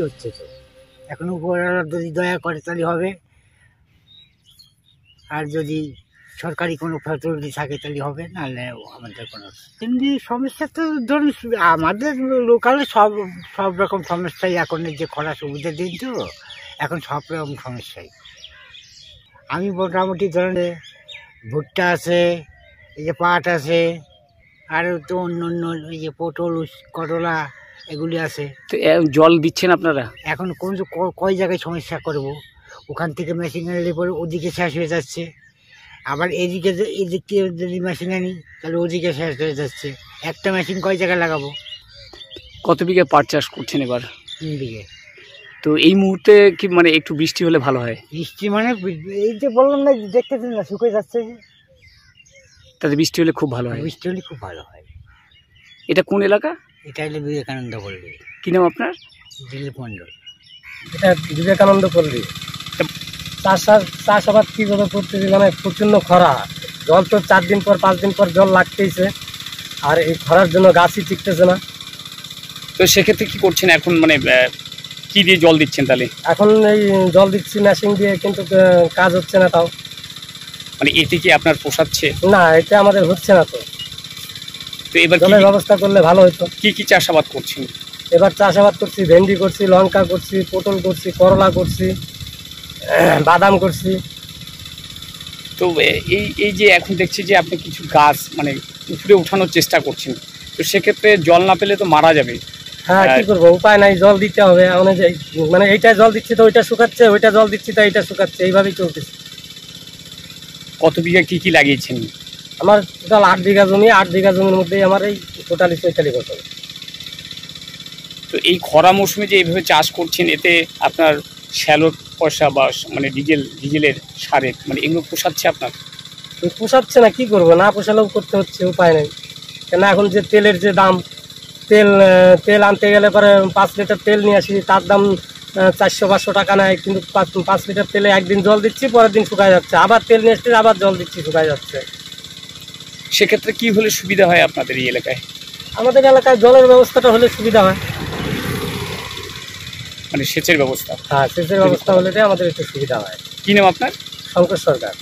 হচ্ছে তো এখন উপরওয়ালা যদি দয়া করে তাহলে হবে, আর যদি সরকারি কোনো ফ্যাসিলিটি থাকে তাহলে হবে, নাহলে আমাদের কোনো এমনি সমস্যা তো ধরুন আমাদের লোকালে সব রকম সমস্যাই এখন যে খরা সুবিধা দিন তো এখন সব রকম সমস্যাই। আমি মোটামুটি ধরেন ভুট্টা আছে, এই যে পাট আছে, আর তো অন্য অন্য এই যে পটল করলা এগুলি আছে। তো জল দিচ্ছেন আপনারা? এখন কোন কয় জায়গায় সমস্যা করব, ওখান থেকে মেশিন আনলে পরে ওদিকে শেষ হয়ে যাচ্ছে, আবার এদিকে যদি মেশিন আনি তাহলে ওদিকে শেষ হয়ে যাচ্ছে। একটা মেশিন কয় জায়গায় লাগাবো? কত বিঘা পাট চাষ করছেন এবার? 3 বিঘে। তো এই মুহূর্তে কি মানে একটু বৃষ্টি হলে ভালো হয়? বৃষ্টি মানে এই যে বললাম না, দেখতেছেন না শুকিয়ে যাচ্ছে, তাতে বৃষ্টি হলে খুব ভালো হয়। বৃষ্টি হলে খুব ভালো হয়। এটা কোন এলাকা? এটা হলো বিবেকানন্দ পল্লী। কি নাম আপনার? দিলীপ মণ্ডল। এটা বিবেকানন্দ পল্লী। চাষাবাদ কীভাবে করতেছি মানে প্রচণ্ড খরা, জল তো 4 দিন পর 5 দিন পর জল লাগতেইছে, আর এই খরার জন্য গাছই টিকতেছে না। তো সেক্ষেত্রে কি করছেন এখন, মানে কি দিয়ে জল দিচ্ছেন তাহলে? এখন এই জল দিচ্ছি মেশিন দিয়ে, কিন্তু কাজ হচ্ছে না। তাও মানে এতে কি আপনার পোষাচ্ছে? না, এটা আমাদের হচ্ছে না। তো এবার জলের ব্যবস্থা করলে ভালো হতো। কি কি চাষাবাদ করছেন? এবার চাষাবাদ করছি, ভেন্ডি করছি, লঙ্কা করছি, পটল করছি, করলা করছি, বাদাম করছি। তো এই যে এখন দেখছি যে আপনি কিছু গাছ মানে উপরে উঠানোর চেষ্টা করছেন, তো সেক্ষেত্রে জল না পেলে তো মারা যাবে। হ্যাঁ, কি করবো, উপায় নাই, জল দিতে হবে। মানে এইটা জল দিচ্ছি তো ওইটা শুকাচ্ছে, ওইটা জল দিচ্ছি তো এইটা শুকাচ্ছে, এইভাবেই চলতেছে। কত বিঘা কি কি লাগিয়েছেন? আমার টোটাল 8 বিঘা জমি। 8 বিঘা জমির মধ্যেই আমার এই টোটালি 44 বছর। তো এই খরা মৌসুমে যে এইভাবে চাষ করছেন, এতে আপনার শ্যালোর পয়সা বা মানে ডিজেলের সারের মানে এগুলো পোষাচ্ছে আপনার? পোষাচ্ছে না, কি করবো, না পোষালেও করতে হচ্ছে, উপায় নেই। কেন এখন যে তেলের যে দাম, তেল আনতে গেলে পরে 5 লিটার তেল নিয়ে আসি, তার দাম 400-500 টাকা নেয়, কিন্তু 5 লিটার তেলে একদিন জল দিচ্ছি, পরের দিন শুকায় যাচ্ছে, আবার তেল নিয়ে আসছি, আবার জল দিচ্ছি, শুকায় যাচ্ছে। সেক্ষেত্রে কি হলে সুবিধা হয় আপনাদের এই এলাকায়? আমাদের এলাকায় জলের ব্যবস্থাটা হলে সুবিধা হয়, মানে সেচের ব্যবস্থা। হ্যাঁ, সেচের ব্যবস্থা হলে আমাদের একটু সুবিধা হয়। কি নাম আপনার? শঙ্কর সরকার।